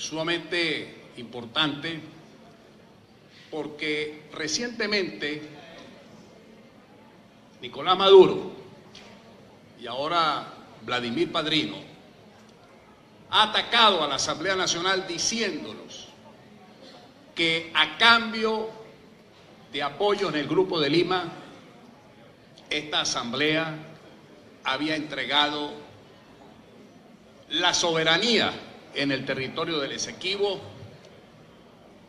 sumamente importante porque recientemente Nicolás Maduro y ahora Vladimir Padrino ha atacado a la Asamblea Nacional diciéndonos que a cambio de apoyo en el Grupo de Lima, esta Asamblea había entregado la soberanía en el territorio del Esequibo,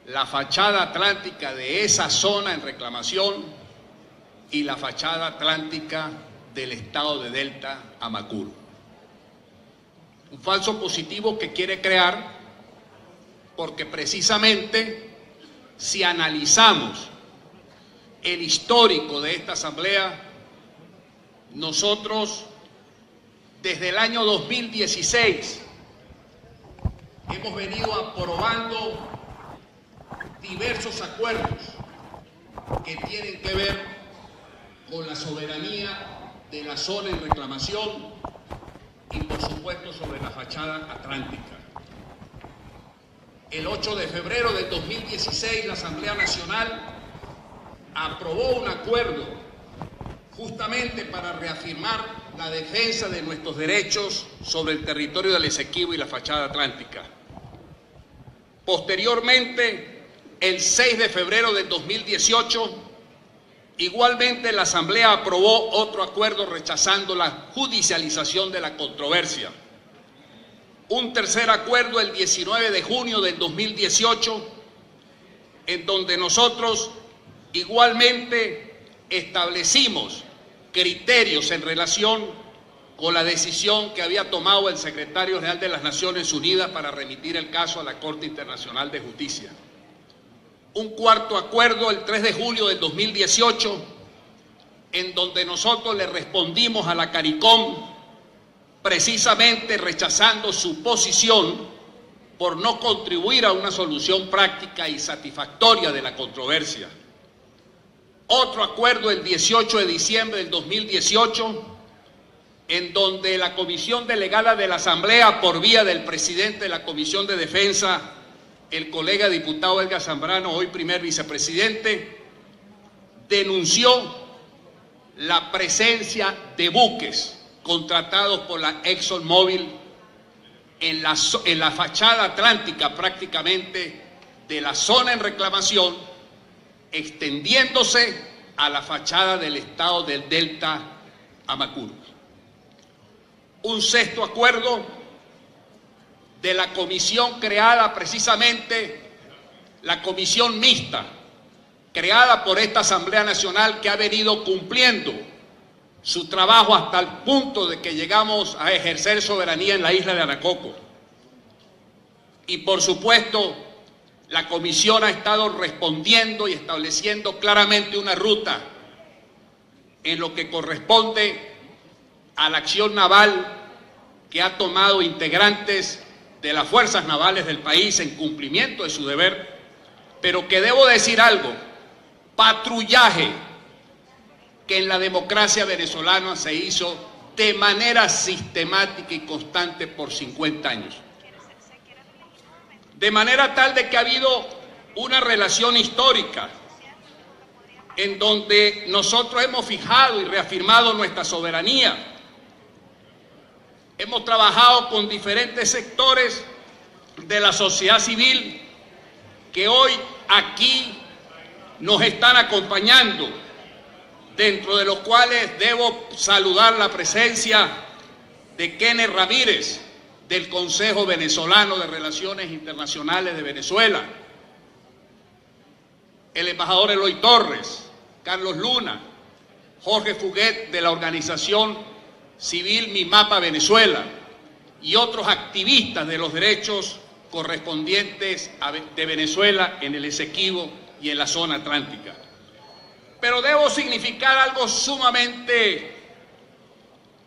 la fachada atlántica de esa zona en reclamación y la fachada atlántica del estado de Delta a Macuro. Un falso positivo que quiere crear porque precisamente si analizamos el histórico de esta asamblea, nosotros desde el año 2016 hemos venido aprobando diversos acuerdos que tienen que ver con la soberanía de la zona en reclamación y por supuesto sobre la fachada atlántica. El 8 de febrero del 2016 la Asamblea Nacional aprobó un acuerdo justamente para reafirmar la defensa de nuestros derechos sobre el territorio del Esequibo y la fachada atlántica. Posteriormente, el 6 de febrero del 2018, igualmente la Asamblea aprobó otro acuerdo rechazando la judicialización de la controversia. Un tercer acuerdo el 19 de junio del 2018, en donde nosotros igualmente establecimos criterios en relación con la decisión que había tomado el secretario general de las Naciones Unidas para remitir el caso a la Corte Internacional de Justicia. Un cuarto acuerdo el 3 de julio del 2018, en donde nosotros le respondimos a la CARICOM precisamente rechazando su posición por no contribuir a una solución práctica y satisfactoria de la controversia. Otro acuerdo el 18 de diciembre del 2018, en donde la Comisión Delegada de la Asamblea, por vía del presidente de la Comisión de Defensa, el colega diputado Edgar Zambrano, hoy primer vicepresidente, denunció la presencia de buques contratados por la ExxonMobil en la fachada atlántica prácticamente de la zona en reclamación, extendiéndose a la fachada del estado del Delta a Macuro. Un sexto acuerdo de la comisión creada precisamente, la comisión mixta, creada por esta Asamblea Nacional que ha venido cumpliendo su trabajo hasta el punto de que llegamos a ejercer soberanía en la isla de Anacoco. Y por supuesto, la comisión ha estado respondiendo y estableciendo claramente una ruta en lo que corresponde a la acción naval que ha tomado integrantes de las fuerzas navales del país en cumplimiento de su deber, pero que debo decir algo, patrullaje que en la democracia venezolana se hizo de manera sistemática y constante por 50 años. De manera tal de que ha habido una relación histórica en donde nosotros hemos fijado y reafirmado nuestra soberanía. Hemos trabajado con diferentes sectores de la sociedad civil que hoy aquí nos están acompañando, dentro de los cuales debo saludar la presencia de Kenneth Ramírez, del Consejo Venezolano de Relaciones Internacionales de Venezuela, el embajador Eloy Torres, Carlos Luna, Jorge Fuguet de la organización civil Mi Mapa Venezuela y otros activistas de los derechos correspondientes de Venezuela en el Esequibo y en la zona atlántica. Pero debo significar algo sumamente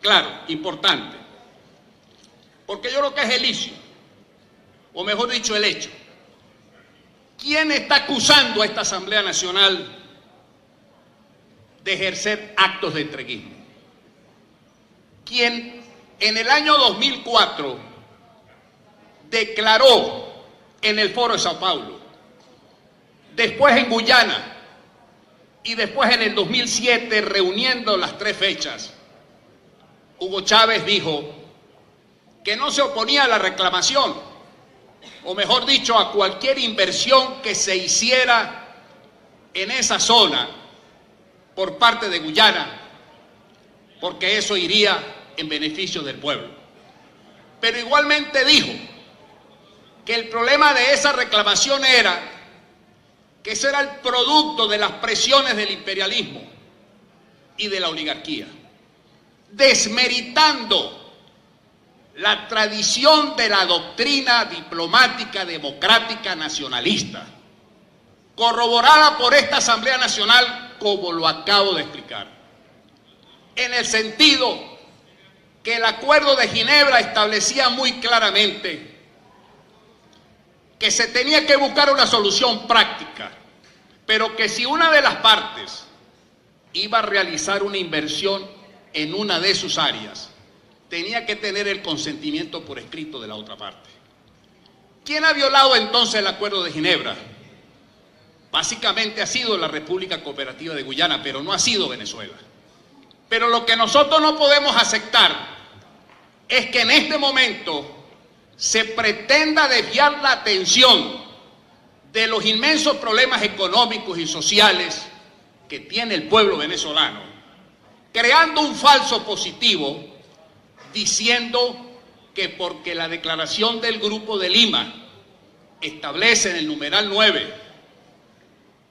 claro, importante. Porque yo creo que es el inicio, o mejor dicho, el hecho. ¿Quién está acusando a esta Asamblea Nacional de ejercer actos de entreguismo? Quien en el año 2004 declaró en el Foro de Sao Paulo, después en Guyana y después en el 2007, reuniendo las tres fechas, Hugo Chávez dijo que no se oponía a la reclamación, o mejor dicho, a cualquier inversión que se hiciera en esa zona por parte de Guyana, porque eso iría en beneficio del pueblo. Pero igualmente dijo que el problema de esa reclamación era que ese era el producto de las presiones del imperialismo y de la oligarquía, desmeritando la tradición de la doctrina diplomática democrática nacionalista, corroborada por esta Asamblea Nacional, como lo acabo de explicar, en el sentido que el Acuerdo de Ginebra establecía muy claramente que se tenía que buscar una solución práctica, pero que si una de las partes iba a realizar una inversión en una de sus áreas, tenía que tener el consentimiento por escrito de la otra parte. ¿Quién ha violado entonces el Acuerdo de Ginebra? Básicamente ha sido la República Cooperativa de Guyana, pero no ha sido Venezuela. Pero lo que nosotros no podemos aceptar es que en este momento se pretenda desviar la atención de los inmensos problemas económicos y sociales que tiene el pueblo venezolano, creando un falso positivo, diciendo que porque la declaración del Grupo de Lima establece en el numeral 9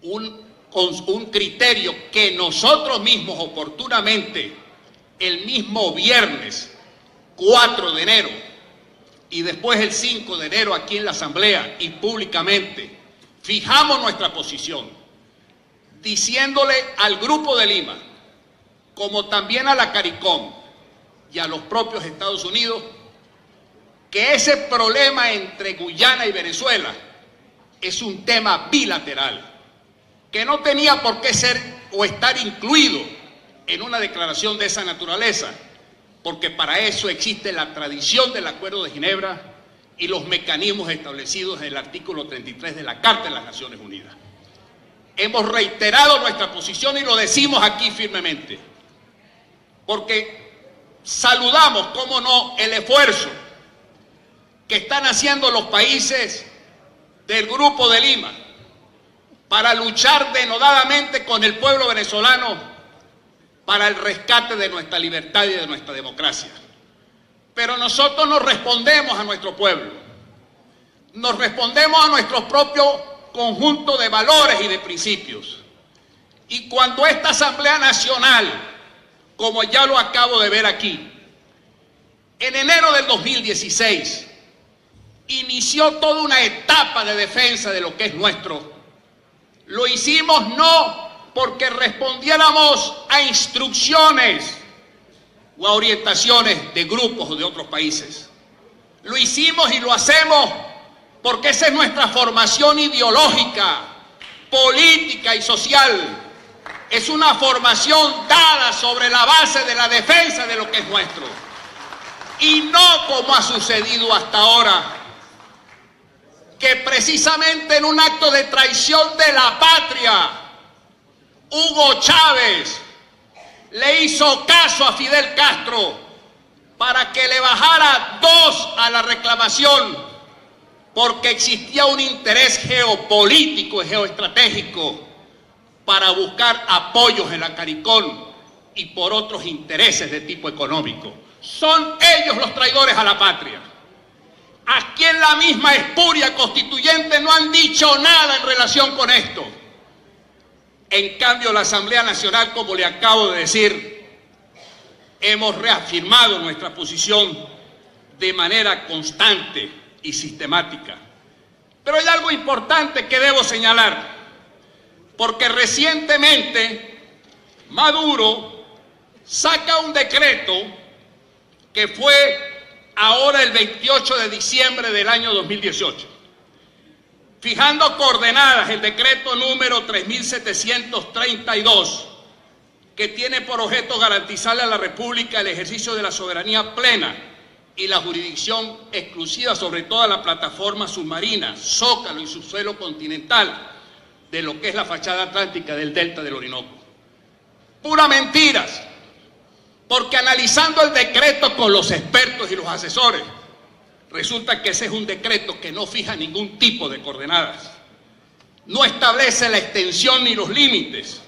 un criterio que nosotros mismos oportunamente el mismo viernes 4 de enero y después el 5 de enero aquí en la Asamblea y públicamente fijamos nuestra posición, diciéndole al Grupo de Lima, como también a la CARICOM y a los propios Estados Unidos, que ese problema entre Guyana y Venezuela es un tema bilateral, que no tenía por qué ser o estar incluido en una declaración de esa naturaleza, porque para eso existe la tradición del Acuerdo de Ginebra y los mecanismos establecidos en el artículo 33 de la Carta de las Naciones Unidas. Hemos reiterado nuestra posición y lo decimos aquí firmemente, porque saludamos, cómo no, el esfuerzo que están haciendo los países del Grupo de Lima para luchar denodadamente con el pueblo venezolano para el rescate de nuestra libertad y de nuestra democracia. Pero nosotros nos respondemos a nuestro pueblo, nos respondemos a nuestro propio conjunto de valores y de principios. Y cuando esta Asamblea Nacional, como ya lo acabo de ver aquí, en enero del 2016, inició toda una etapa de defensa de lo que es nuestro, lo hicimos no porque respondiéramos a instrucciones o a orientaciones de grupos o de otros países. Lo hicimos y lo hacemos porque esa es nuestra formación ideológica, política y social. Es una formación dada sobre la base de la defensa de lo que es nuestro. Y no como ha sucedido hasta ahora, que precisamente en un acto de traición de la patria, Hugo Chávez le hizo caso a Fidel Castro para que le bajara 2 a la reclamación, porque existía un interés geopolítico y geoestratégico para buscar apoyos en la CARICOM y por otros intereses de tipo económico. Son ellos los traidores a la patria. Aquí en la misma espuria constituyente no han dicho nada en relación con esto. En cambio, la Asamblea Nacional, como le acabo de decir, hemos reafirmado nuestra posición de manera constante y sistemática. Pero hay algo importante que debo señalar, porque recientemente Maduro saca un decreto que fue ahora el 28 de diciembre del año 2018, fijando coordenadas, el decreto número 3732, que tiene por objeto garantizarle a la República el ejercicio de la soberanía plena y la jurisdicción exclusiva sobre toda la plataforma submarina, zócalo y subsuelo continental de lo que es la fachada atlántica del delta del Orinoco. Puras mentiras, porque analizando el decreto con los expertos y los asesores, resulta que ese es un decreto que no fija ningún tipo de coordenadas, no establece la extensión ni los límites,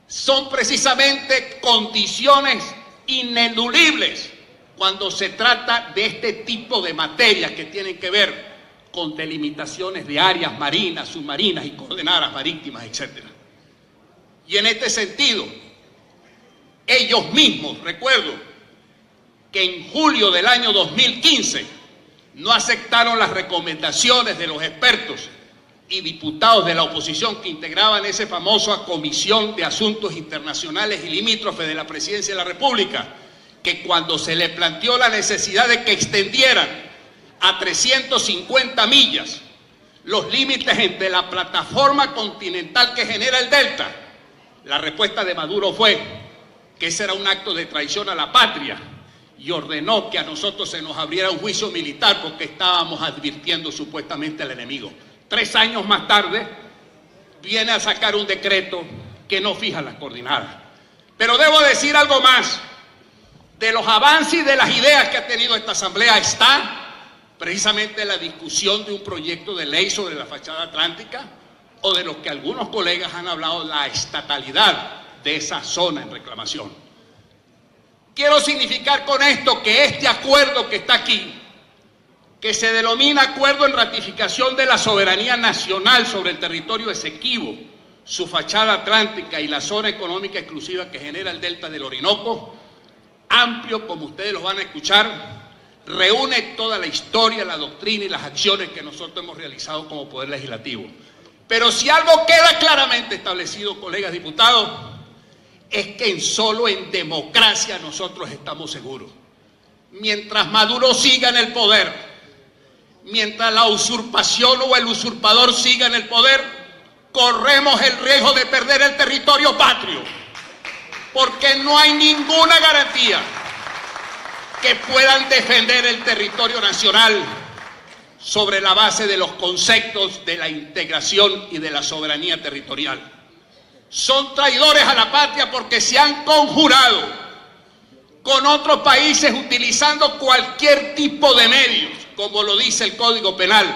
son precisamente condiciones ineludibles cuando se trata de este tipo de materias que tienen que ver con delimitaciones de áreas marinas, submarinas y coordenadas marítimas, etc. Y en este sentido, ellos mismos, recuerdo, que en julio del año 2015 no aceptaron las recomendaciones de los expertos y diputados de la oposición que integraban esa famosa Comisión de Asuntos Internacionales y Limítrofes de la Presidencia de la República, que cuando se le planteó la necesidad de que extendieran a 350 millas los límites entre la plataforma continental que genera el delta, la respuesta de Maduro fue que ese era un acto de traición a la patria y ordenó que a nosotros se nos abriera un juicio militar porque estábamos advirtiendo supuestamente al enemigo. 3 años más tarde viene a sacar un decreto que no fija las coordenadas. Pero debo decir algo más. De los avances y de las ideas que ha tenido esta asamblea está precisamente la discusión de un proyecto de ley sobre la fachada atlántica o de lo que algunos colegas han hablado, la estatalidad de esa zona en reclamación. Quiero significar con esto que este acuerdo que está aquí, que se denomina Acuerdo en Ratificación de la Soberanía Nacional sobre el Territorio Esequibo, su fachada atlántica y la zona económica exclusiva que genera el delta del Orinoco, amplio, como ustedes lo van a escuchar, reúne toda la historia, la doctrina y las acciones que nosotros hemos realizado como Poder Legislativo. Pero si algo queda claramente establecido, colegas diputados, es que solo en democracia nosotros estamos seguros. Mientras Maduro siga en el poder, mientras la usurpación o el usurpador siga en el poder, corremos el riesgo de perder el territorio patrio, porque no hay ninguna garantía que puedan defender el territorio nacional sobre la base de los conceptos de la integración y de la soberanía territorial. Son traidores a la patria porque se han conjurado con otros países utilizando cualquier tipo de medios, como lo dice el Código Penal,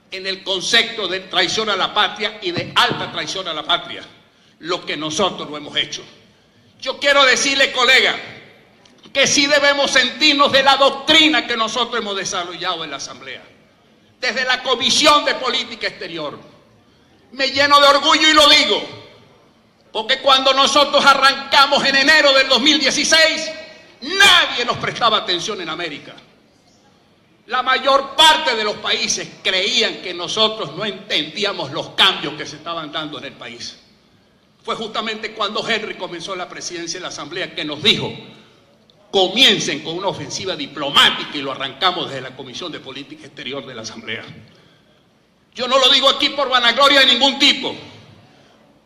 en el concepto de traición a la patria y de alta traición a la patria, lo que nosotros lo hemos hecho. Yo quiero decirle, colega, que sí debemos sentirnos de la doctrina que nosotros hemos desarrollado en la Asamblea, desde la Comisión de Política Exterior. Me lleno de orgullo y lo digo, porque cuando nosotros arrancamos en enero del 2016, nadie nos prestaba atención en América. La mayor parte de los países creían que nosotros no entendíamos los cambios que se estaban dando en el país. Fue justamente cuando Henry comenzó la presidencia de la Asamblea que nos dijo: comiencen con una ofensiva diplomática, y lo arrancamos desde la Comisión de Política Exterior de la Asamblea. Yo no lo digo aquí por vanagloria de ningún tipo,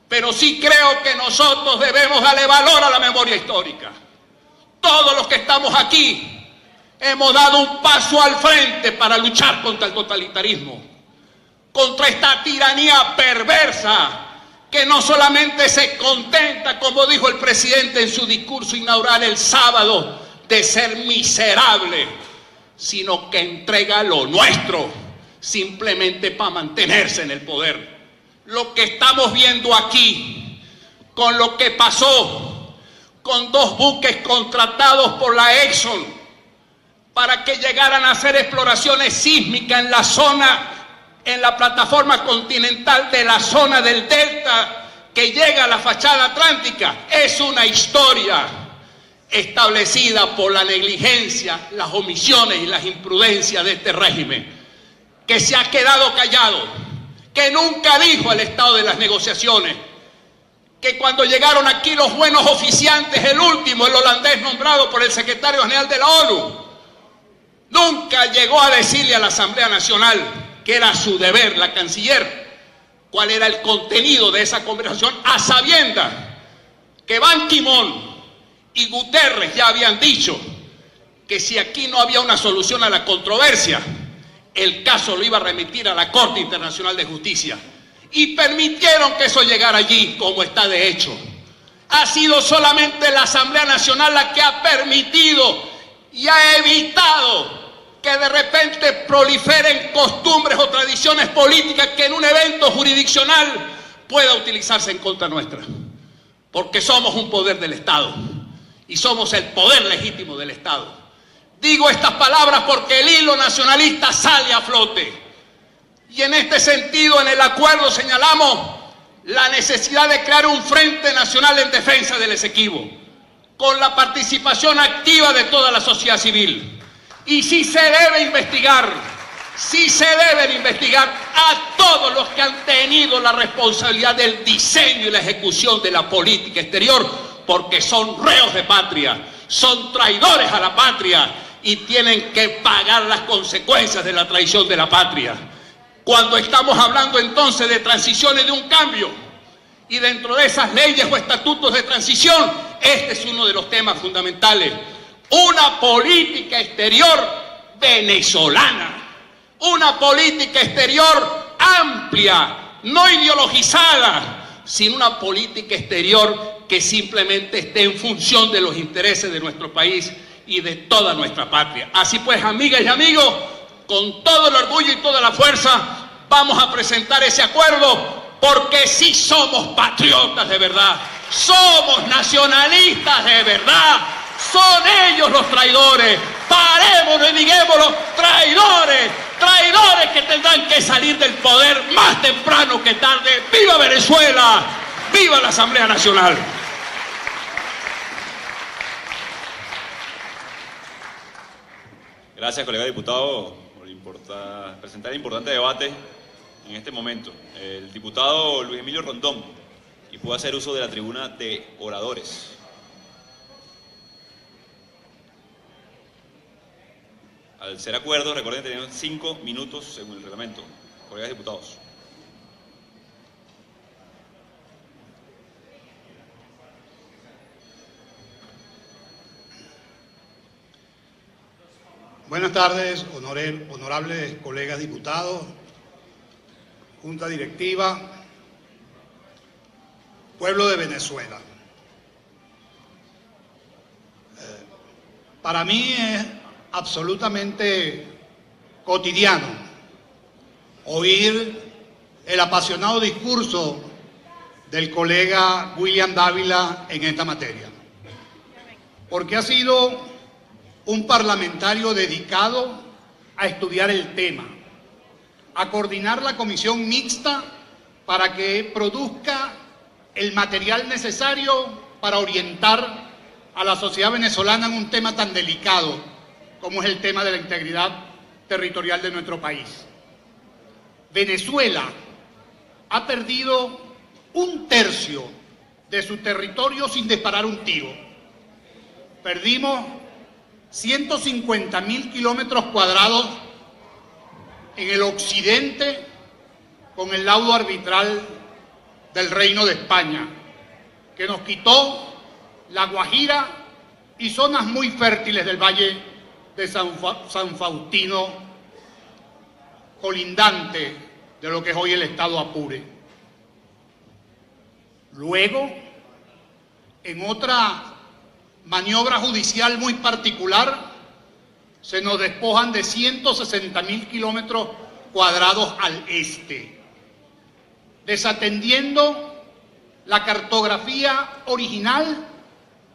pero sí creo que nosotros debemos darle valor a la memoria histórica. Todos los que estamos aquí hemos dado un paso al frente para luchar contra el totalitarismo, contra esta tiranía perversa que no solamente se contenta, como dijo el presidente en su discurso inaugural el sábado, de ser miserable, sino que entrega lo nuestro simplemente para mantenerse en el poder. Lo que estamos viendo aquí, con lo que pasó con 2 buques contratados por la Exxon para que llegaran a hacer exploraciones sísmicas en la zona, en la plataforma continental de la zona del delta que llega a la fachada atlántica, es una historia establecida por la negligencia, las omisiones y las imprudencias de este régimen, que se ha quedado callado, que nunca dijo el estado de las negociaciones, que cuando llegaron aquí los buenos oficiantes, el último, el holandés nombrado por el secretario general de la ONU, nunca llegó a decirle a la Asamblea Nacional que era su deber, la canciller, cuál era el contenido de esa conversación, a sabiendas que Ban Ki-moon y Guterres ya habían dicho que si aquí no había una solución a la controversia, el caso lo iba a remitir a la Corte Internacional de Justicia. Y permitieron que eso llegara allí, como está de hecho. Ha sido solamente la Asamblea Nacional la que ha permitido y ha evitado que de repente proliferen costumbres o tradiciones políticas que en un evento jurisdiccional pueda utilizarse en contra nuestra. Porque somos un poder del Estado y somos el poder legítimo del Estado. Digo estas palabras porque el hilo nacionalista sale a flote. Y en este sentido, en el acuerdo señalamos la necesidad de crear un Frente Nacional en defensa del Esequibo, con la participación activa de toda la sociedad civil. Y sí se deben investigar a todos los que han tenido la responsabilidad del diseño y la ejecución de la política exterior, porque son reos de patria, son traidores a la patria y tienen que pagar las consecuencias de la traición de la patria. Cuando estamos hablando entonces de transición y de un cambio, y dentro de esas leyes o estatutos de transición, este es uno de los temas fundamentales. Una política exterior venezolana, una política exterior amplia, no ideologizada, sino una política exterior que simplemente esté en función de los intereses de nuestro país y de toda nuestra patria. Así pues, amigas y amigos, con todo el orgullo y toda la fuerza, vamos a presentar ese acuerdo, porque sí somos patriotas de verdad, somos nacionalistas de verdad. Son ellos los traidores. Parémonos y digámoslo, traidores, traidores que tendrán que salir del poder más temprano que tarde. ¡Viva Venezuela! ¡Viva la Asamblea Nacional! Gracias, colega diputado, por presentar el importante debate en este momento. El diputado Luis Emilio Rondón, y puede hacer uso de la tribuna de oradores. Al ser acuerdo, recuerden que tenemos 5 minutos según el reglamento. Colegas diputados. Buenas tardes, honorables colegas diputados, Junta Directiva, pueblo de Venezuela. Para mí es absolutamente cotidiano oír el apasionado discurso del colega William Dávila en esta materia, porque ha sido un parlamentario dedicado a estudiar el tema, a coordinar la comisión mixta para que produzca el material necesario para orientar a la sociedad venezolana en un tema tan delicado como es el tema de la integridad territorial de nuestro país. Venezuela ha perdido 1/3 de su territorio sin disparar un tiro. Perdimos 150.000 kilómetros cuadrados en el occidente con el laudo arbitral del Reino de España, que nos quitó La Guajira y zonas muy fértiles del Valle de San Faustino, colindante de lo que es hoy el estado Apure. Luego, en otra maniobra judicial muy particular, se nos despojan de 160.000 kilómetros cuadrados al este, desatendiendo la cartografía original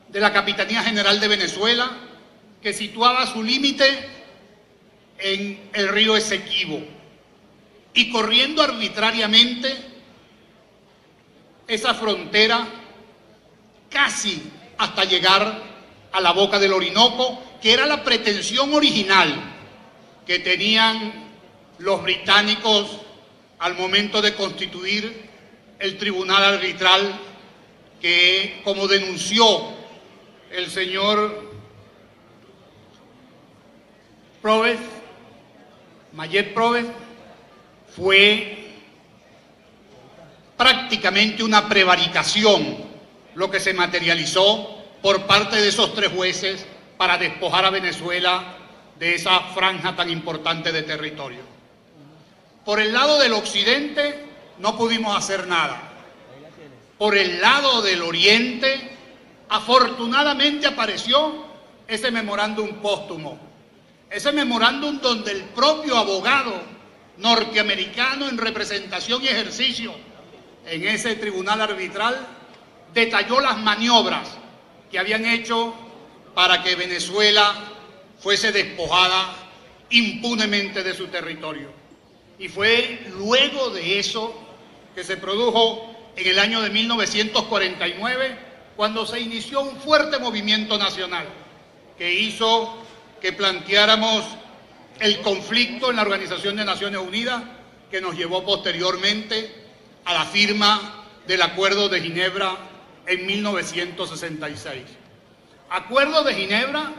de la Capitanía General de Venezuela, que situaba su límite en el río Esequibo, y corriendo arbitrariamente esa frontera casi hasta llegar a la boca del Orinoco, que era la pretensión original que tenían los británicos al momento de constituir el tribunal arbitral que, como denunció el señor Mayet Proves, fue prácticamente una prevaricación lo que se materializó por parte de esos 3 jueces para despojar a Venezuela de esa franja tan importante de territorio. Por el lado del occidente no pudimos hacer nada. Por el lado del oriente, afortunadamente apareció ese memorándum póstumo. Ese memorándum donde el propio abogado norteamericano en representación y ejercicio en ese tribunal arbitral detalló las maniobras que habían hecho para que Venezuela fuese despojada impunemente de su territorio. Y fue luego de eso que se produjo en el año de 1949, cuando se inició un fuerte movimiento nacional que hizo que planteáramos el conflicto en la Organización de Naciones Unidas, que nos llevó posteriormente a la firma del Acuerdo de Ginebra en 1966. Acuerdo de Ginebra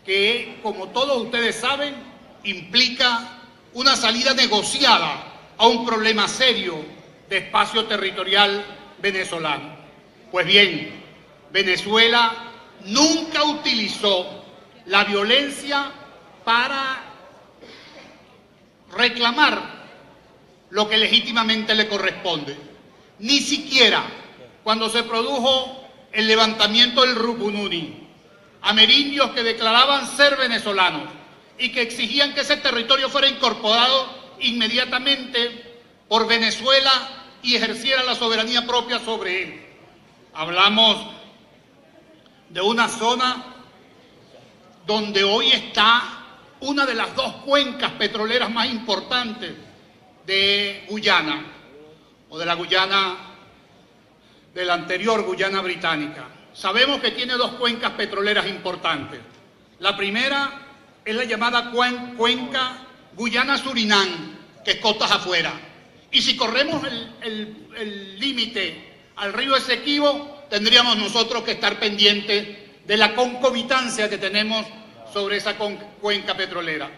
que, como todos ustedes saben, implica una salida negociada a un problema serio de espacio territorial venezolano. Pues bien, Venezuela nunca utilizó la violencia para reclamar lo que legítimamente le corresponde. Ni siquiera cuando se produjo el levantamiento del Rupununi, amerindios que declaraban ser venezolanos y que exigían que ese territorio fuera incorporado inmediatamente por Venezuela y ejerciera la soberanía propia sobre él. Hablamos de una zona donde hoy está una de las dos cuencas petroleras más importantes de Guyana, o de la Guyana, de la anterior Guyana británica. Sabemos que tiene dos cuencas petroleras importantes. La primera es la llamada cuenca Guyana-Surinam, que es costas afuera. Y si corremos el límite al río Esequibo, tendríamos nosotros que estar pendientes de la concomitancia que tenemos sobre esa cuenca petrolera.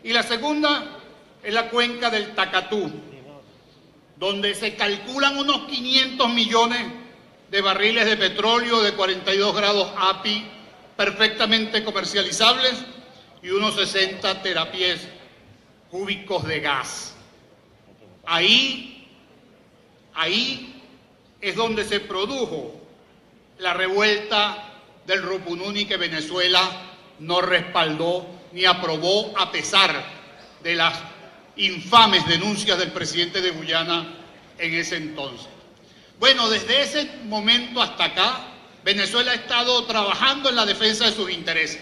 Y la segunda es la cuenca del Tacatú, donde se calculan unos 500 millones de barriles de petróleo de 42 grados API perfectamente comercializables y unos 60 terapiés cúbicos de gas. Ahí es donde se produjo la revuelta del Rupununi, que Venezuela no respaldó ni aprobó a pesar de las infames denuncias del presidente de Guyana en ese entonces. Bueno, desde ese momento hasta acá, Venezuela ha estado trabajando en la defensa de sus intereses.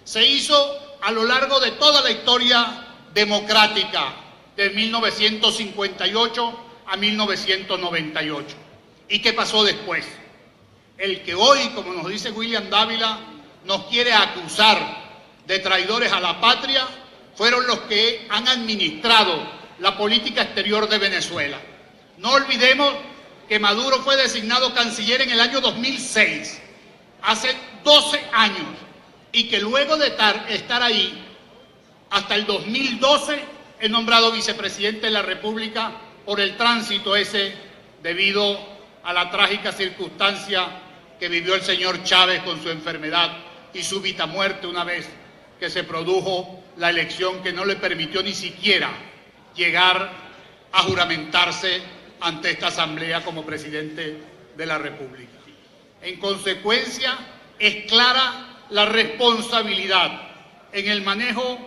Se hizo a lo largo de toda la historia democrática, de 1958 a 1998. ¿Y qué pasó después? El que hoy, como nos dice William Dávila, nos quiere acusar de traidores a la patria, fueron los que han administrado la política exterior de Venezuela. No olvidemos que Maduro fue designado canciller en el año 2006, hace 12 años, y que luego de estar ahí hasta el 2012 es nombrado vicepresidente de la República por el tránsito ese debido a la trágica circunstancia que vivió el señor Chávez con su enfermedad y súbita muerte una vez que se produjo la elección que no le permitió ni siquiera llegar a juramentarse ante esta asamblea como presidente de la República. En consecuencia, es clara la responsabilidad en el manejo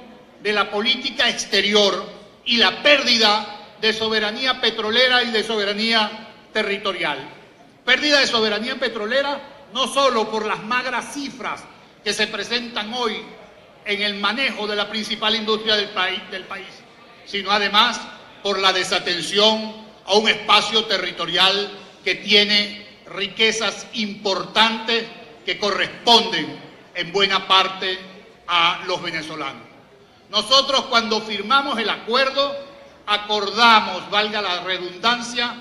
de la política exterior y la pérdida de soberanía petrolera y de soberanía territorial. Pérdida de soberanía petrolera no solo por las magras cifras que se presentan hoy en el manejo de la principal industria del país, sino además por la desatención a un espacio territorial que tiene riquezas importantes que corresponden en buena parte a los venezolanos. Nosotros, cuando firmamos el acuerdo, acordamos, valga la redundancia,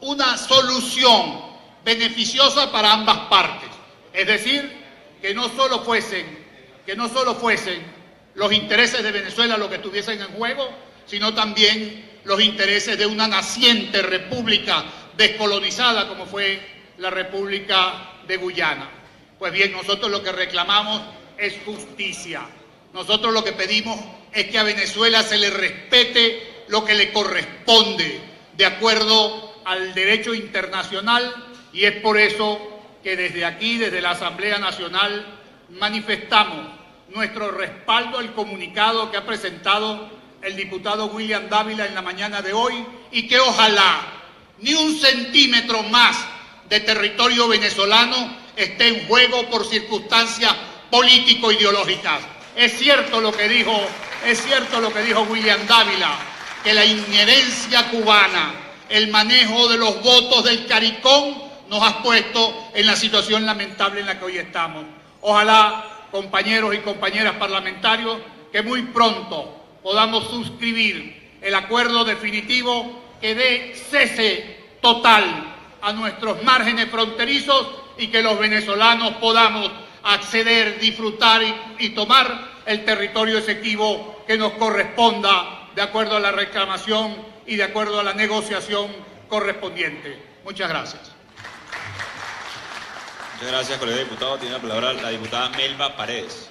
una solución beneficiosa para ambas partes. Es decir, que no solo fuesen los intereses de Venezuela los que estuviesen en juego, sino también los intereses de una naciente república descolonizada como fue la República de Guyana. Pues bien, nosotros lo que reclamamos es justicia. Nosotros lo que pedimos es que a Venezuela se le respete lo que le corresponde de acuerdo al derecho internacional, y es por eso que desde aquí, desde la Asamblea Nacional, manifestamos nuestro respaldo al comunicado que ha presentado el diputado William Dávila en la mañana de hoy, y que ojalá ni un centímetro más de territorio venezolano esté en juego por circunstancias político-ideológicas. Es cierto lo que dijo William Dávila, que la injerencia cubana, el manejo de los votos del CARICOM nos ha puesto en la situación lamentable en la que hoy estamos. Ojalá, compañeros y compañeras parlamentarios, que muy pronto podamos suscribir el acuerdo definitivo que dé cese total a nuestros márgenes fronterizos y que los venezolanos podamos acceder, disfrutar y tomar el territorio Esequibo que nos corresponda de acuerdo a la reclamación y de acuerdo a la negociación correspondiente. Muchas gracias. Muchas gracias, colega diputado. Tiene la palabra la diputada Melba Paredes.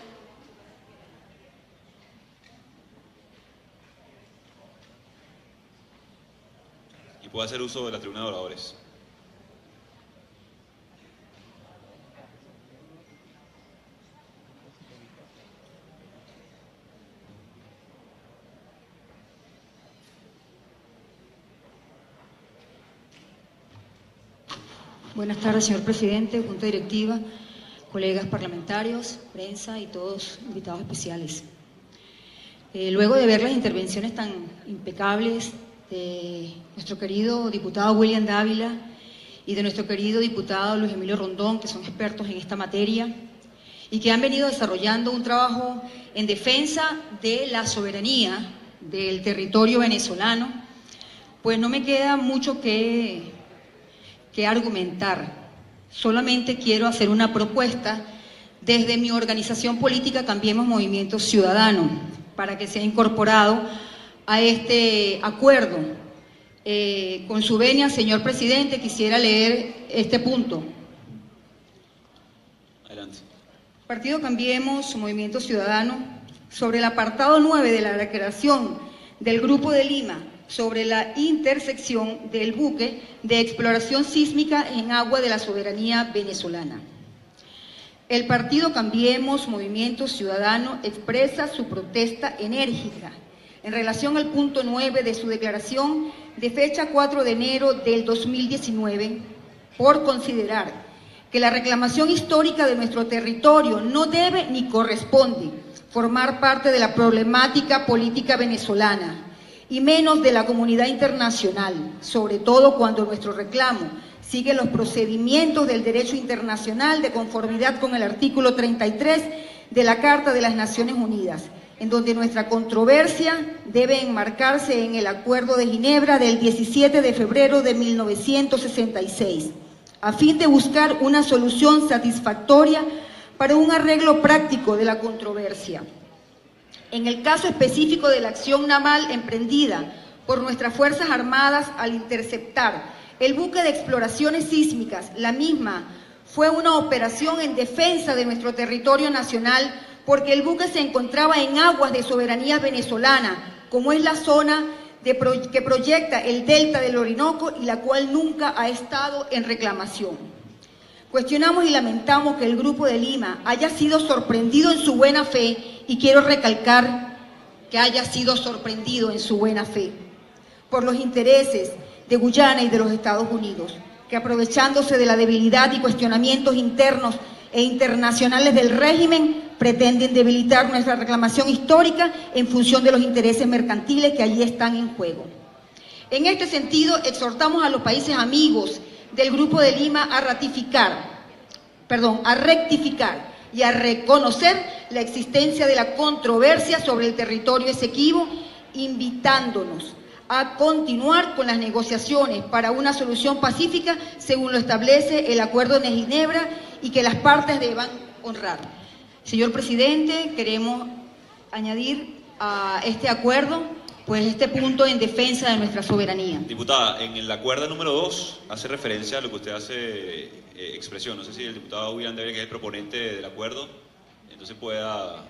Y puede hacer uso de la tribuna de oradores. Buenas tardes, señor presidente, junta directiva, colegas parlamentarios, prensa y todos invitados especiales. Luego de ver las intervenciones tan impecables de nuestro querido diputado William Dávila y de nuestro querido diputado Luis Emilio Rondón, que son expertos en esta materia y que han venido desarrollando un trabajo en defensa de la soberanía del territorio venezolano, pues no me queda mucho que argumentar. Solamente quiero hacer una propuesta desde mi organización política Cambiemos Movimiento Ciudadano para que sea incorporado a este acuerdo. Con su venia, señor presidente, quisiera leer este punto. Adelante. Partido Cambiemos Movimiento Ciudadano, sobre el apartado 9 de la declaración del Grupo de Lima sobre la intersección del buque de exploración sísmica en agua de la soberanía venezolana. El partido Cambiemos Movimiento Ciudadano expresa su protesta enérgica en relación al punto 9 de su declaración de fecha 4 de enero del 2019 por considerar que la reclamación histórica de nuestro territorio no debe ni corresponde formar parte de la problemática política venezolana, y menos de la comunidad internacional, sobre todo cuando nuestro reclamo sigue los procedimientos del derecho internacional de conformidad con el artículo 33 de la Carta de las Naciones Unidas, en donde nuestra controversia debe enmarcarse en el Acuerdo de Ginebra del 17 de febrero de 1966, a fin de buscar una solución satisfactoria para un arreglo práctico de la controversia. En el caso específico de la acción naval emprendida por nuestras Fuerzas Armadas al interceptar el buque de exploraciones sísmicas, la misma fue una operación en defensa de nuestro territorio nacional porque el buque se encontraba en aguas de soberanía venezolana, como es la zona que proyecta el delta del Orinoco y la cual nunca ha estado en reclamación. Cuestionamos y lamentamos que el Grupo de Lima haya sido sorprendido en su buena fe, y quiero recalcar que haya sido sorprendido en su buena fe por los intereses de Guyana y de los Estados Unidos, que aprovechándose de la debilidad y cuestionamientos internos e internacionales del régimen, pretenden debilitar nuestra reclamación histórica en función de los intereses mercantiles que allí están en juego. En este sentido, exhortamos a los países amigos del Grupo de Lima a rectificar y a reconocer la existencia de la controversia sobre el territorio Esequibo, invitándonos a continuar con las negociaciones para una solución pacífica según lo establece el Acuerdo de Ginebra y que las partes deban honrar. Señor presidente, queremos añadir a este acuerdo pues este punto en defensa de nuestra soberanía. Diputada, en el acuerdo número 2 hace referencia a lo que usted hace expresión. No sé si el diputado William Dávila, que es el proponente del acuerdo, entonces pueda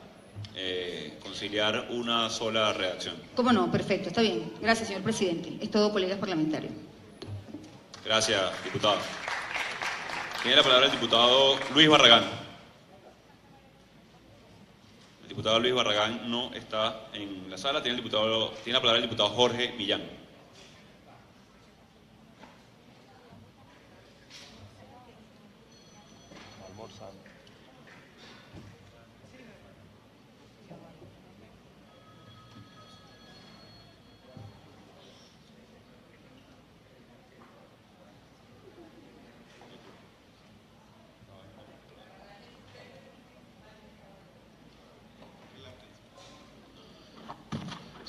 conciliar una sola redacción. ¿Cómo no? Perfecto, está bien. Gracias, señor presidente. Es todo, colegas parlamentarios. Gracias, diputado. Tiene la palabra el diputado Luis Barragán. El diputado Luis Barragán no está en la sala. Tiene la palabra el diputado Jorge Millán.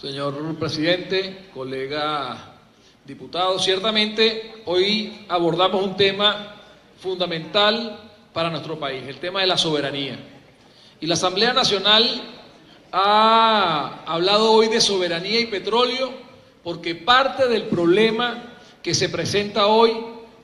Señor presidente, colega diputado, ciertamente hoy abordamos un tema fundamental para nuestro país, el tema de la soberanía. Y la Asamblea Nacional ha hablado hoy de soberanía y petróleo porque parte del problema que se presenta hoy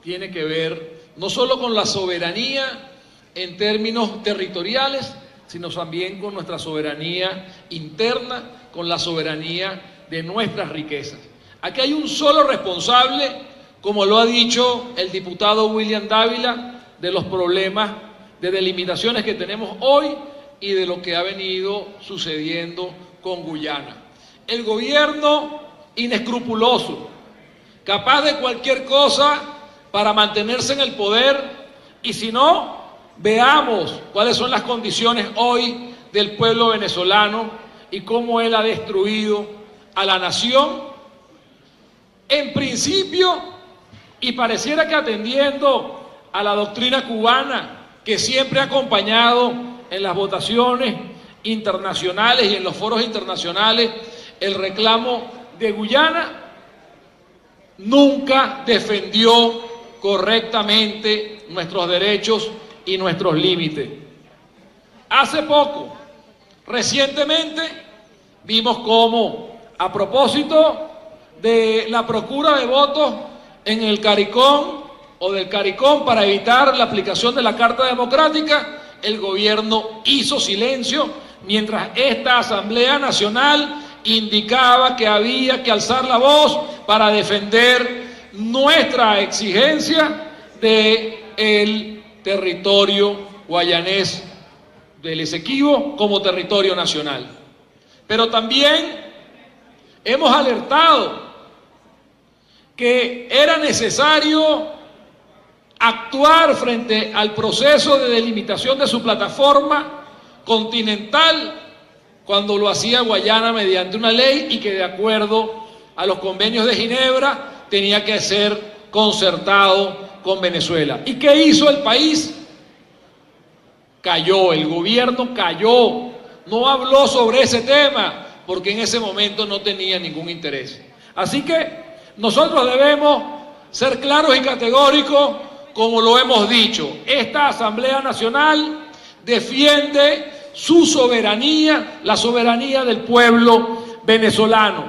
tiene que ver no solo con la soberanía en términos territoriales, sino también con nuestra soberanía interna, con la soberanía de nuestras riquezas. Aquí hay un solo responsable, como lo ha dicho el diputado William Dávila, de los problemas de delimitaciones que tenemos hoy y de lo que ha venido sucediendo con Guyana. El gobierno inescrupuloso, capaz de cualquier cosa para mantenerse en el poder, y si no, veamos cuáles son las condiciones hoy del pueblo venezolano y cómo él ha destruido a la nación, en principio, y pareciera que atendiendo a la doctrina cubana que siempre ha acompañado en las votaciones internacionales y en los foros internacionales el reclamo de Guyana, nunca defendió correctamente nuestros derechos y nuestros límites. Hace poco, recientemente, vimos cómo, a propósito de la procura de votos en el CARICOM o del CARICOM para evitar la aplicación de la Carta Democrática, el gobierno hizo silencio mientras esta Asamblea Nacional indicaba que había que alzar la voz para defender nuestra exigencia del territorio guayanés del Esequibo como territorio nacional. Pero también hemos alertado que era necesario actuar frente al proceso de delimitación de su plataforma continental cuando lo hacía Guayana mediante una ley y que de acuerdo a los convenios de Ginebra tenía que ser concertado con Venezuela. ¿Y qué hizo el país? Cayó, el gobierno cayó, no habló sobre ese tema porque en ese momento no tenía ningún interés. Así que nosotros debemos ser claros y categóricos como lo hemos dicho. Esta Asamblea Nacional defiende su soberanía, la soberanía del pueblo venezolano.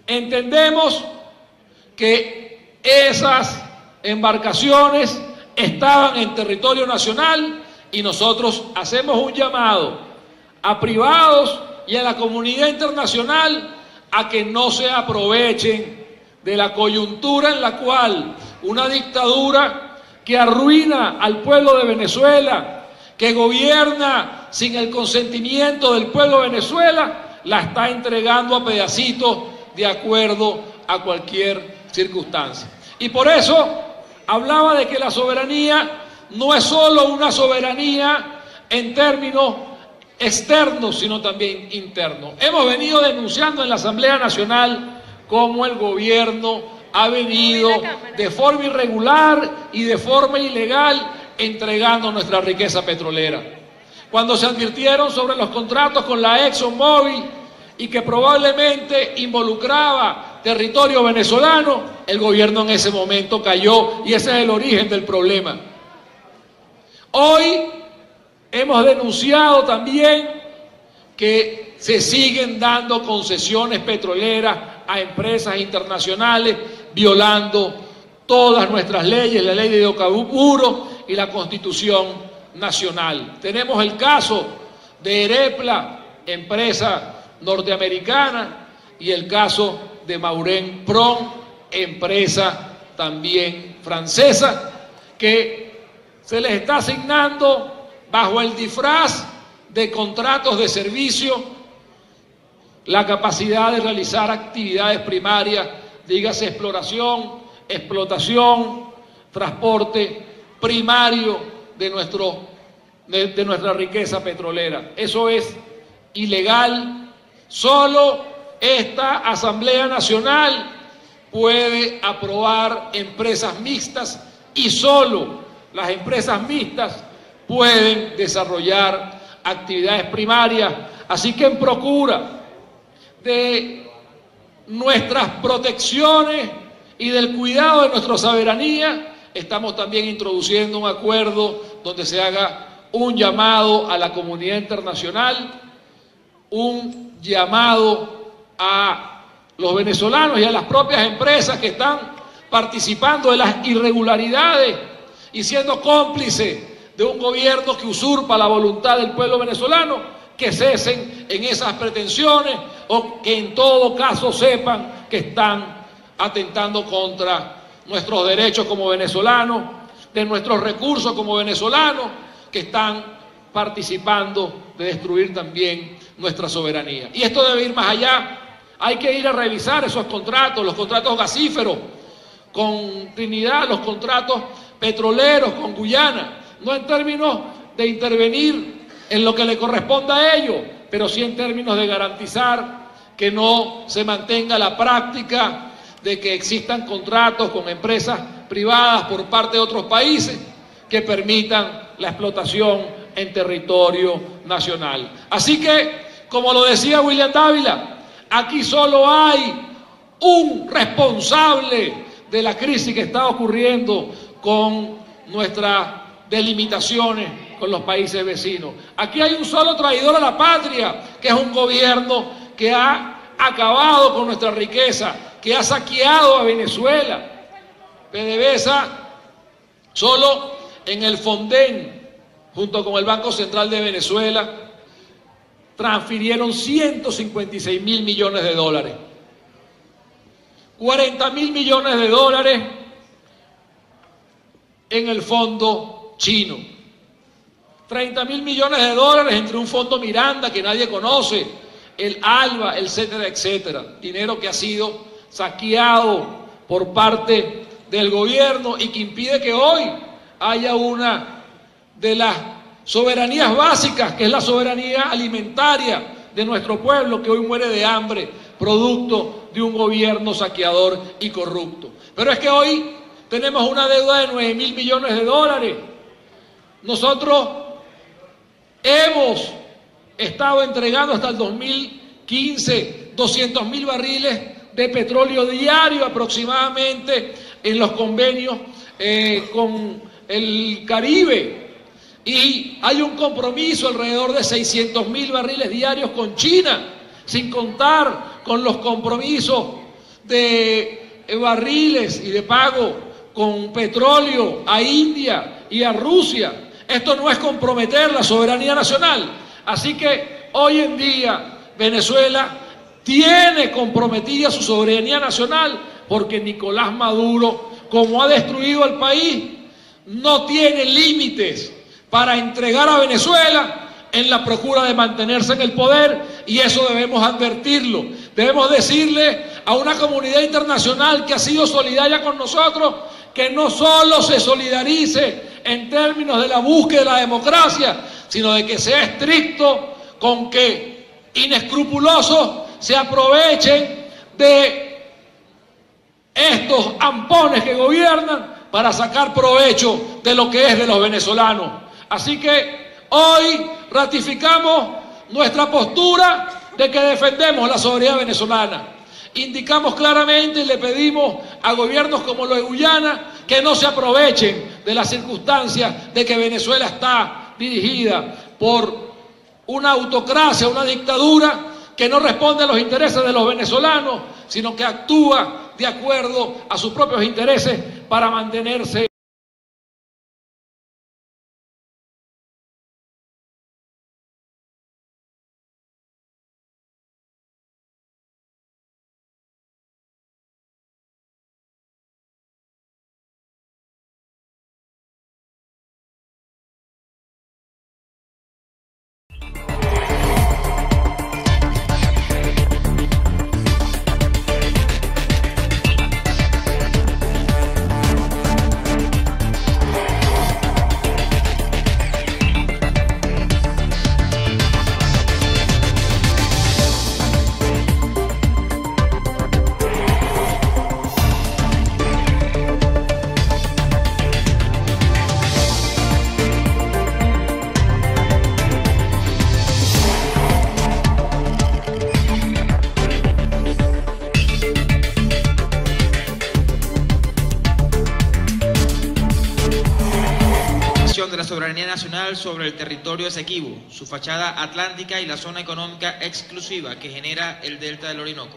Entendemos que esas embarcaciones estaban en territorio nacional y nosotros hacemos un llamado a privados y a la comunidad internacional a que no se aprovechen de la coyuntura en la cual una dictadura que arruina al pueblo de Venezuela, que gobierna sin el consentimiento del pueblo de Venezuela, la está entregando a pedacitos de acuerdo a cualquier circunstancia. Y por eso hablaba de que la soberanía no es solo una soberanía en términos externos, sino también internos. Hemos venido denunciando en la Asamblea Nacional cómo el gobierno ha venido de forma irregular y de forma ilegal entregando nuestra riqueza petrolera. Cuando se advirtieron sobre los contratos con la ExxonMobil y que probablemente involucraba territorio venezolano, el gobierno en ese momento cayó y ese es el origen del problema. Hoy hemos denunciado también que se siguen dando concesiones petroleras a empresas internacionales, violando todas nuestras leyes, la ley de hidrocarburos y la Constitución Nacional. Tenemos el caso de Erepla, empresa norteamericana, y el caso de Maurel Prom, empresa también francesa, que se les está asignando bajo el disfraz de contratos de servicio la capacidad de realizar actividades primarias, dígase exploración, explotación, transporte primario de nuestra riqueza petrolera. Eso es ilegal. Solo esta Asamblea Nacional puede aprobar empresas mixtas y solo las empresas mixtas pueden desarrollar actividades primarias. Así que en procura de nuestras protecciones y del cuidado de nuestra soberanía, estamos también introduciendo un acuerdo donde se haga un llamado a la comunidad internacional, un llamado a los venezolanos y a las propias empresas que están participando de las irregularidades y siendo cómplices de un gobierno que usurpa la voluntad del pueblo venezolano, que cesen en esas pretensiones o que en todo caso sepan que están atentando contra nuestros derechos como venezolanos, de nuestros recursos como venezolanos, que están participando de destruir también nuestra soberanía. Y esto debe ir más allá. Hay que ir a revisar esos contratos, los contratos gasíferos con Trinidad, los contratos petroleros con Guyana, no en términos de intervenir en lo que le corresponda a ellos, pero sí en términos de garantizar que no se mantenga la práctica de que existan contratos con empresas privadas por parte de otros países que permitan la explotación en territorio nacional. Así que, como lo decía William Dávila, aquí solo hay un responsable de la crisis que está ocurriendo con nuestras delimitaciones con los países vecinos. Aquí hay un solo traidor a la patria, que es un gobierno que ha acabado con nuestra riqueza, que ha saqueado a Venezuela. PDVSA, solo en el Fonden, junto con el Banco Central de Venezuela, transfirieron 156.000 millones de dólares. 40.000 millones de dólares en el fondo chino. 30.000 millones de dólares entre un fondo Miranda que nadie conoce, el ALBA, etcétera, etcétera. Dinero que ha sido saqueado por parte del gobierno y que impide que hoy haya una de las soberanías básicas, que es la soberanía alimentaria de nuestro pueblo, que hoy muere de hambre, producto de un gobierno saqueador y corrupto. Pero es que hoy tenemos una deuda de 9.000 millones de dólares. Nosotros hemos estado entregando hasta el 2015 200.000 barriles de petróleo diario aproximadamente en los convenios con el Caribe, y hay un compromiso alrededor de 600.000 barriles diarios con China, sin contar con los compromisos de barriles y de pago con petróleo a India y a Rusia. Esto no es comprometer la soberanía nacional. Así que hoy en día Venezuela tiene comprometida su soberanía nacional, porque Nicolás Maduro, como ha destruido al país, no tiene límites para entregar a Venezuela en la procura de mantenerse en el poder, y eso debemos advertirlo. Debemos decirle a una comunidad internacional que ha sido solidaria con nosotros, que no solo se solidarice en términos de la búsqueda de la democracia, sino de que sea estricto con que inescrupulosos se aprovechen de estos ampones que gobiernan para sacar provecho de lo que es de los venezolanos. Así que hoy ratificamos nuestra postura de que defendemos la soberanía venezolana. Indicamos claramente y le pedimos a gobiernos como los de Guyana que no se aprovechen de las circunstancias de que Venezuela está dirigida por una autocracia, una dictadura que no responde a los intereses de los venezolanos, sino que actúa de acuerdo a sus propios intereses para mantenerse soberanía nacional sobre el territorio Esequibo, su fachada atlántica y la zona económica exclusiva que genera el delta del Orinoco.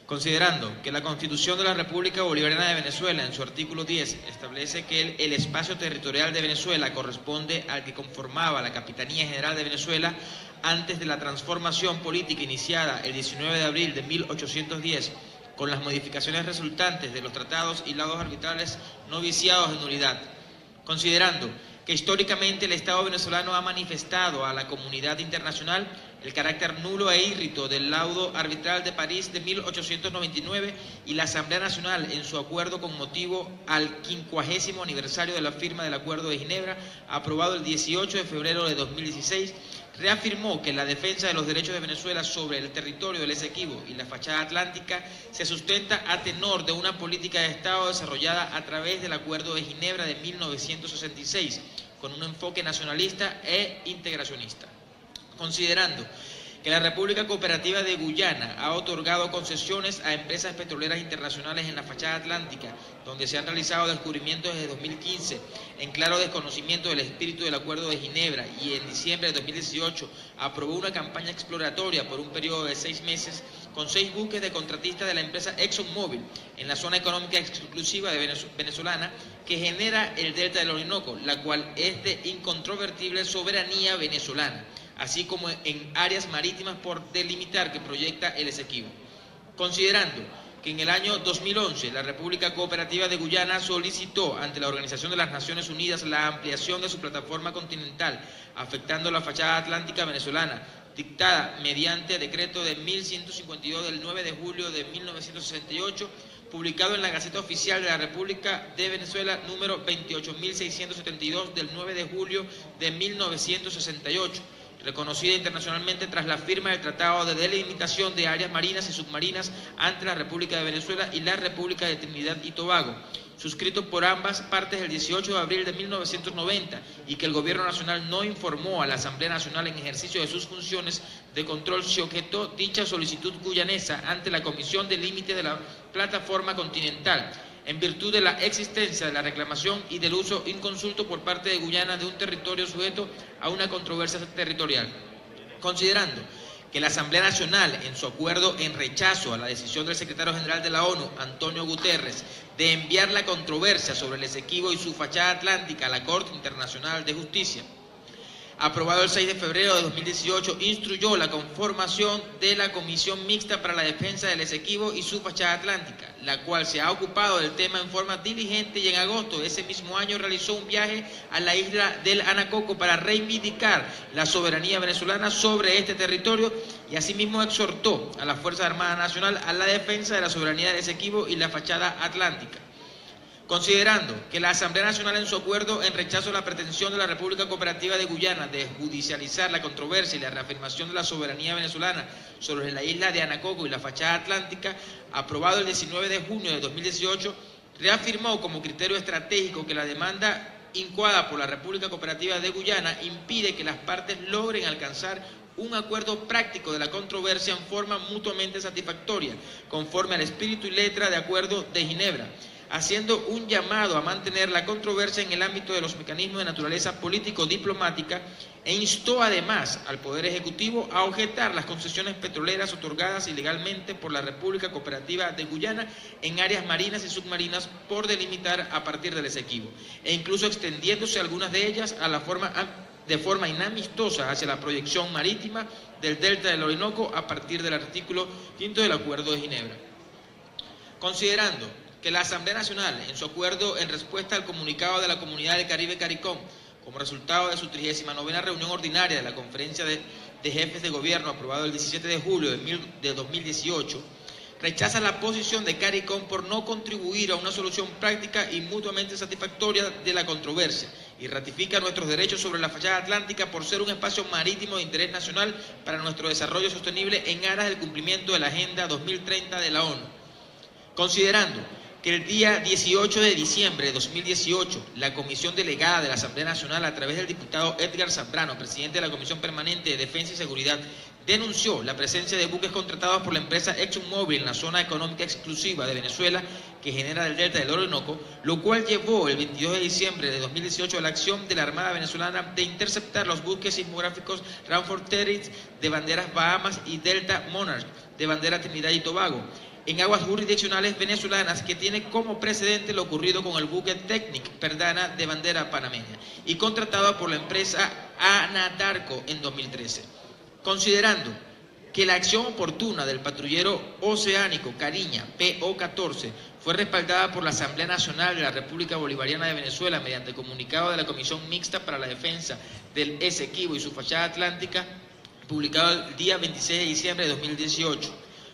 Considerando que la Constitución de la República Bolivariana de Venezuela, en su artículo 10, establece que el espacio territorial de Venezuela corresponde al que conformaba la Capitanía General de Venezuela antes de la transformación política iniciada el 19 de abril de 1810, con las modificaciones resultantes de los tratados y laudos arbitrales no viciados de nulidad. Considerando que históricamente el Estado venezolano ha manifestado a la comunidad internacional el carácter nulo e írrito del laudo arbitral de París de 1899 y la Asamblea Nacional en su acuerdo con motivo al 50º aniversario de la firma del Acuerdo de Ginebra, aprobado el 18 de febrero de 2016, reafirmó que la defensa de los derechos de Venezuela sobre el territorio del Esequibo y la fachada atlántica se sustenta a tenor de una política de Estado desarrollada a través del Acuerdo de Ginebra de 1966, con un enfoque nacionalista e integracionista. Considerando que la República Cooperativa de Guyana ha otorgado concesiones a empresas petroleras internacionales en la fachada atlántica, donde se han realizado descubrimientos desde 2015, en claro desconocimiento del espíritu del Acuerdo de Ginebra, y en diciembre de 2018 aprobó una campaña exploratoria por un periodo de 6 meses con 6 buques de contratistas de la empresa ExxonMobil en la zona económica exclusiva de venezolana que genera el delta del Orinoco, la cual es de incontrovertible soberanía venezolana, así como en áreas marítimas por delimitar que proyecta el Esequibo. Considerando que en el año 2011 la República Cooperativa de Guyana solicitó ante la Organización de las Naciones Unidas la ampliación de su plataforma continental, afectando la fachada atlántica venezolana, dictada mediante decreto de 1152 del 9 de julio de 1968, publicado en la Gaceta Oficial de la República de Venezuela número 28.672 del 9 de julio de 1968, reconocida internacionalmente tras la firma del Tratado de Delimitación de Áreas Marinas y Submarinas entre la República de Venezuela y la República de Trinidad y Tobago, suscrito por ambas partes el 18 de abril de 1990, y que el Gobierno Nacional no informó a la Asamblea Nacional en ejercicio de sus funciones de control si objetó dicha solicitud guyanesa ante la Comisión de Límites de la Plataforma Continental, en virtud de la existencia de la reclamación y del uso inconsulto por parte de Guyana de un territorio sujeto a una controversia territorial. Considerando que la Asamblea Nacional, en su acuerdo en rechazo a la decisión del secretario general de la ONU, Antonio Guterres, de enviar la controversia sobre el Esequibo y su fachada atlántica a la Corte Internacional de Justicia, aprobado el 6 de febrero de 2018, instruyó la conformación de la Comisión Mixta para la Defensa del Esequibo y su fachada atlántica, la cual se ha ocupado del tema en forma diligente y en agosto de ese mismo año realizó un viaje a la isla del Anacoco para reivindicar la soberanía venezolana sobre este territorio y asimismo exhortó a la Fuerza Armada Nacional a la defensa de la soberanía del Esequibo y la fachada atlántica. Considerando que la Asamblea Nacional en su acuerdo en rechazo a la pretensión de la República Cooperativa de Guyana de judicializar la controversia y la reafirmación de la soberanía venezolana sobre la isla de Anacoco y la fachada atlántica, aprobado el 19 de junio de 2018, reafirmó como criterio estratégico que la demanda incoada por la República Cooperativa de Guyana impide que las partes logren alcanzar un acuerdo práctico de la controversia en forma mutuamente satisfactoria, conforme al espíritu y letra de Acuerdo de Ginebra, haciendo un llamado a mantener la controversia en el ámbito de los mecanismos de naturaleza político-diplomática, e instó además al Poder Ejecutivo a objetar las concesiones petroleras otorgadas ilegalmente por la República Cooperativa de Guyana en áreas marinas y submarinas por delimitar a partir del Esequibo, e incluso extendiéndose algunas de ellas de forma inamistosa hacia la proyección marítima del delta del Orinoco a partir del artículo 5 del Acuerdo de Ginebra. Considerando que la Asamblea Nacional, en su acuerdo en respuesta al comunicado de la Comunidad del Caribe CARICOM, como resultado de su 39ª reunión ordinaria de la Conferencia de Jefes de Gobierno aprobado el 17 de julio de 2018, rechaza la posición de CARICOM por no contribuir a una solución práctica y mutuamente satisfactoria de la controversia, y ratifica nuestros derechos sobre la fachada atlántica por ser un espacio marítimo de interés nacional para nuestro desarrollo sostenible en aras del cumplimiento de la Agenda 2030 de la ONU. Considerando que el día 18 de diciembre de 2018, la Comisión Delegada de la Asamblea Nacional, a través del diputado Edgar Zambrano, presidente de la Comisión Permanente de Defensa y Seguridad, denunció la presencia de buques contratados por la empresa ExxonMobil en la zona económica exclusiva de Venezuela que genera el delta del Orinoco, lo cual llevó el 22 de diciembre de 2018 a la acción de la Armada venezolana de interceptar los buques sismográficos Ramford Terry de banderas Bahamas y Delta Monarch de bandera Trinidad y Tobago, en aguas jurisdiccionales venezolanas, que tiene como precedente lo ocurrido con el buque Technic Perdana de bandera panameña y contratado por la empresa Anadarko en 2013. Considerando que la acción oportuna del patrullero oceánico Cariña PO-14 fue respaldada por la Asamblea Nacional de la República Bolivariana de Venezuela mediante comunicado de la Comisión Mixta para la Defensa del Esequibo y su fachada atlántica, publicado el día 26 de diciembre de 2018,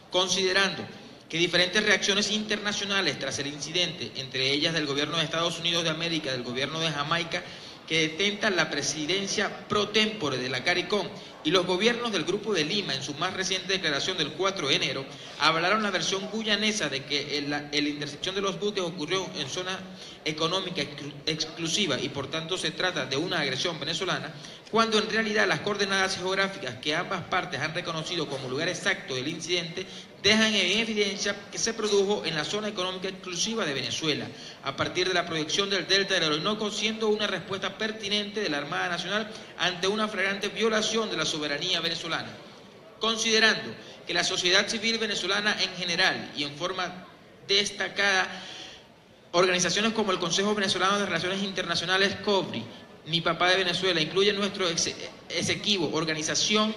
considerando que diferentes reacciones internacionales tras el incidente, entre ellas del gobierno de Estados Unidos de América, del gobierno de Jamaica, que detenta la presidencia pro tempore de la CARICOM, y los gobiernos del Grupo de Lima, en su más reciente declaración del 4 de enero, avalaron la versión guyanesa de que la intercepción de los buques ocurrió en zona económica exclusiva y por tanto se trata de una agresión venezolana, cuando en realidad las coordenadas geográficas que ambas partes han reconocido como lugar exacto del incidente dejan en evidencia que se produjo en la zona económica exclusiva de Venezuela, a partir de la proyección del delta del Orinoco, siendo una respuesta pertinente de la Armada Nacional ante una flagrante violación de la soberanía venezolana. Considerando que la sociedad civil venezolana en general y en forma destacada organizaciones como el Consejo Venezolano de Relaciones Internacionales, COBRI, Mi Papá de Venezuela, incluye nuestro Esequibo, Organización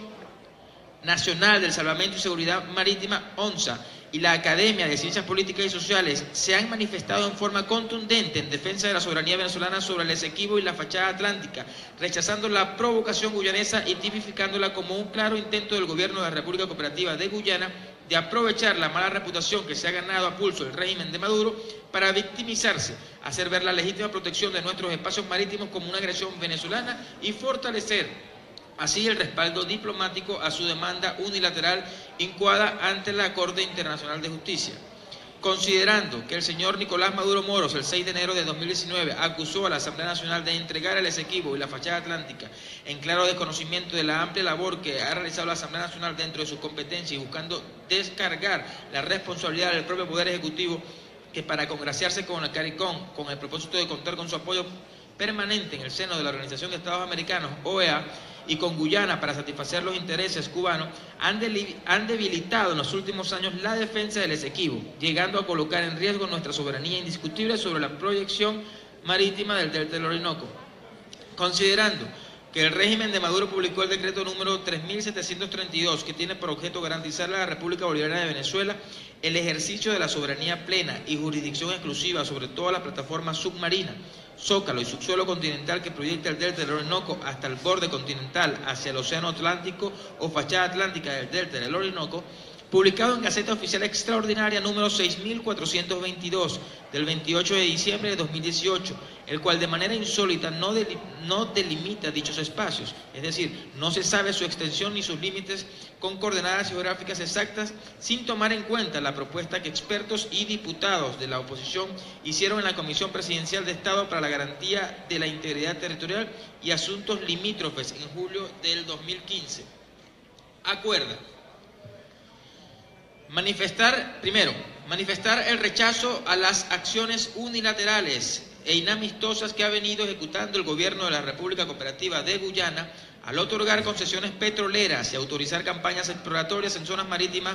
Nacional del Salvamento y Seguridad Marítima, ONSA, y la Academia de Ciencias Políticas y Sociales, se han manifestado en forma contundente en defensa de la soberanía venezolana sobre el Esequibo y la fachada atlántica, rechazando la provocación guyanesa y tipificándola como un claro intento del gobierno de la República Cooperativa de Guyana de aprovechar la mala reputación que se ha ganado a pulso el régimen de Maduro para victimizarse, hacer ver la legítima protección de nuestros espacios marítimos como una agresión venezolana y fortalecer así el respaldo diplomático a su demanda unilateral incoada ante la Corte Internacional de Justicia. Considerando que el señor Nicolás Maduro Moros, el 6 de enero de 2019, acusó a la Asamblea Nacional de entregar el Esequibo y la fachada atlántica en claro desconocimiento de la amplia labor que ha realizado la Asamblea Nacional dentro de sus competencias y buscando descargar la responsabilidad del propio Poder Ejecutivo, que para congraciarse con la CARICOM, con el propósito de contar con su apoyo permanente en el seno de la Organización de Estados Americanos, OEA, y con Guyana para satisfacer los intereses cubanos, han debilitado en los últimos años la defensa del Esequibo, llegando a colocar en riesgo nuestra soberanía indiscutible sobre la proyección marítima del delta del Orinoco. Considerando que el régimen de Maduro publicó el decreto número 3732, que tiene por objeto garantizarle a la República Bolivariana de Venezuela el ejercicio de la soberanía plena y jurisdicción exclusiva sobre toda la plataforma submarina, zócalo y subsuelo continental que proyecta el delta del Orinoco hasta el borde continental hacia el Océano Atlántico o fachada atlántica del delta del Orinoco, publicado en Gaceta Oficial Extraordinaria número 6422 del 28 de diciembre de 2018, el cual de manera insólita no delimita dichos espacios, es decir, no se sabe su extensión ni sus límites con coordenadas geográficas exactas, sin tomar en cuenta la propuesta que expertos y diputados de la oposición hicieron en la Comisión Presidencial de Estado para la Garantía de la Integridad Territorial y Asuntos Limítrofes en julio del 2015. Acuerda manifestar el rechazo a las acciones unilaterales e inamistosas que ha venido ejecutando el gobierno de la República Cooperativa de Guyana al otorgar concesiones petroleras y autorizar campañas exploratorias en zonas marítimas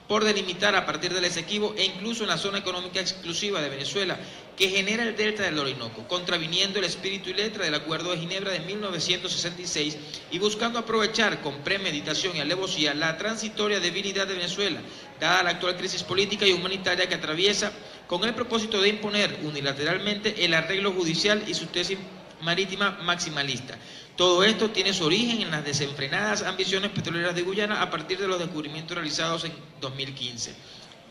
por delimitar a partir del Esequibo e incluso en la zona económica exclusiva de Venezuela que genera el delta del Orinoco, contraviniendo el espíritu y letra del Acuerdo de Ginebra de 1966 y buscando aprovechar con premeditación y alevosía la transitoria debilidad de Venezuela, dada la actual crisis política y humanitaria que atraviesa, con el propósito de imponer unilateralmente el arreglo judicial y su tesis marítima maximalista. Todo esto tiene su origen en las desenfrenadas ambiciones petroleras de Guyana a partir de los descubrimientos realizados en 2015.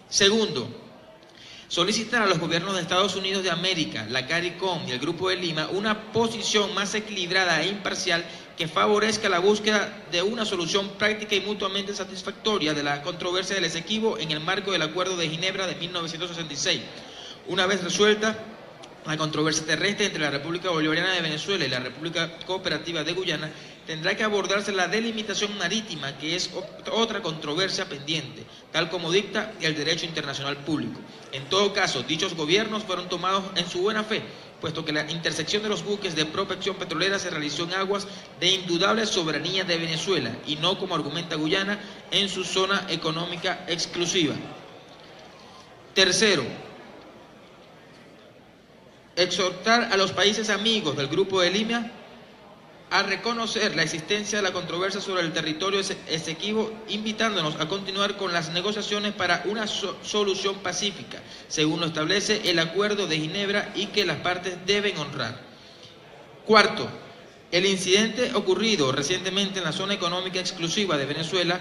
Segundo, solicitar a los gobiernos de Estados Unidos de América, la CARICOM y el Grupo de Lima una posición más equilibrada e imparcial que favorezca la búsqueda de una solución práctica y mutuamente satisfactoria de la controversia del Esequibo en el marco del Acuerdo de Ginebra de 1966. Una vez resuelta la controversia terrestre entre la República Bolivariana de Venezuela y la República Cooperativa de Guyana, tendrá que abordarse la delimitación marítima, que es otra controversia pendiente, tal como dicta el derecho internacional público. En todo caso, dichos gobiernos fueron tomados en su buena fe, puesto que la intersección de los buques de prospección petrolera se realizó en aguas de indudable soberanía de Venezuela y no, como argumenta Guyana, en su zona económica exclusiva. Tercero, exhortar a los países amigos del Grupo de Lima a reconocer la existencia de la controversia sobre el territorio Esequibo, invitándonos a continuar con las negociaciones para una solución pacífica, según lo establece el Acuerdo de Ginebra y que las partes deben honrar. Cuarto, el incidente ocurrido recientemente en la zona económica exclusiva de Venezuela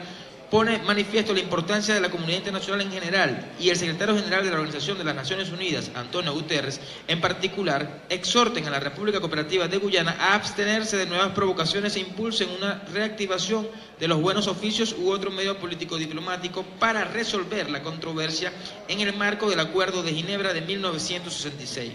pone manifiesto la importancia de la comunidad internacional en general, y el secretario general de la Organización de las Naciones Unidas, Antonio Guterres, en particular, exhorten a la República Cooperativa de Guyana a abstenerse de nuevas provocaciones e impulsen una reactivación de los buenos oficios u otro medio político-diplomático para resolver la controversia en el marco del Acuerdo de Ginebra de 1966.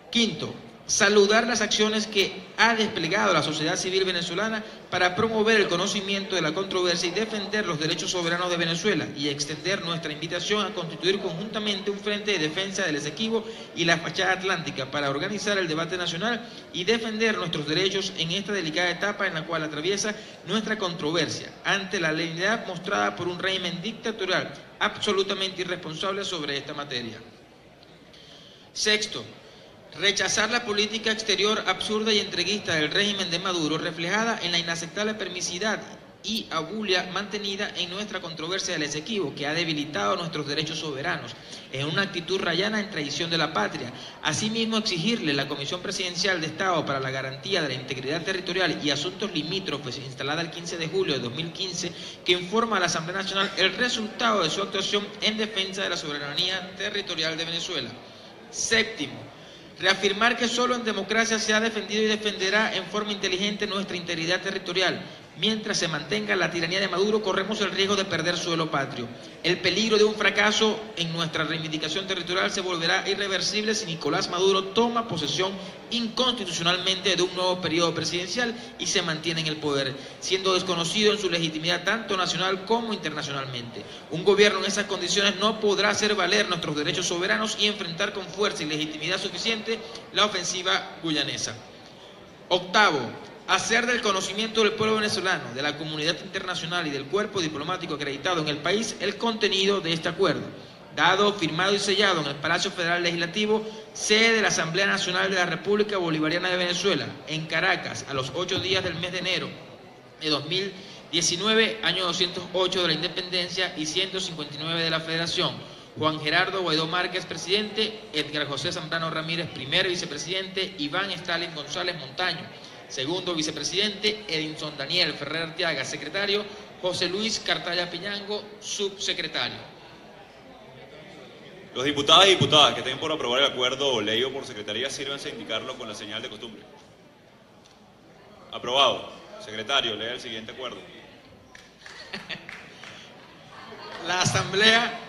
Quinto, saludar las acciones que ha desplegado la sociedad civil venezolana para promover el conocimiento de la controversia y defender los derechos soberanos de Venezuela, y extender nuestra invitación a constituir conjuntamente un frente de defensa del Esequibo y la fachada atlántica para organizar el debate nacional y defender nuestros derechos en esta delicada etapa en la cual atraviesa nuestra controversia, ante la lealtad mostrada por un régimen dictatorial absolutamente irresponsable sobre esta materia. Sexto, rechazar la política exterior absurda y entreguista del régimen de Maduro, reflejada en la inaceptable permisidad y abulia mantenida en nuestra controversia del Esequibo, que ha debilitado nuestros derechos soberanos, en una actitud rayana en traición de la patria. Asimismo, exigirle a la Comisión Presidencial de Estado para la Garantía de la Integridad Territorial y Asuntos Limítrofes, instalada el 15 de julio de 2015, que informa a la Asamblea Nacional el resultado de su actuación en defensa de la soberanía territorial de Venezuela. Séptimo, reafirmar que solo en democracia se ha defendido y defenderá en forma inteligente nuestra integridad territorial. Mientras se mantenga la tiranía de Maduro, corremos el riesgo de perder suelo patrio. El peligro de un fracaso en nuestra reivindicación territorial se volverá irreversible si Nicolás Maduro toma posesión inconstitucionalmente de un nuevo periodo presidencial y se mantiene en el poder, siendo desconocido en su legitimidad tanto nacional como internacionalmente. Un gobierno en esas condiciones no podrá hacer valer nuestros derechos soberanos y enfrentar con fuerza y legitimidad suficiente la ofensiva guyanesa. Octavo, hacer del conocimiento del pueblo venezolano, de la comunidad internacional y del cuerpo diplomático acreditado en el país el contenido de este acuerdo, dado, firmado y sellado en el Palacio Federal Legislativo, sede de la Asamblea Nacional de la República Bolivariana de Venezuela, en Caracas, a los 8 días del mes de enero de 2019, año 208 de la Independencia y 159 de la Federación. Juan Gerardo Guaidó Márquez, presidente; Edgar José Zambrano Ramírez, primer vicepresidente; Iván Stalin González Montaño, segundo vicepresidente; Edinson Daniel Ferrer Arteaga, secretario; José Luis Cartaya Piñango, subsecretario. Los diputados y diputadas que tengan por aprobar el acuerdo leído por secretaría, sírvanse a indicarlo con la señal de costumbre. Aprobado. Secretario, lea el siguiente acuerdo. La Asamblea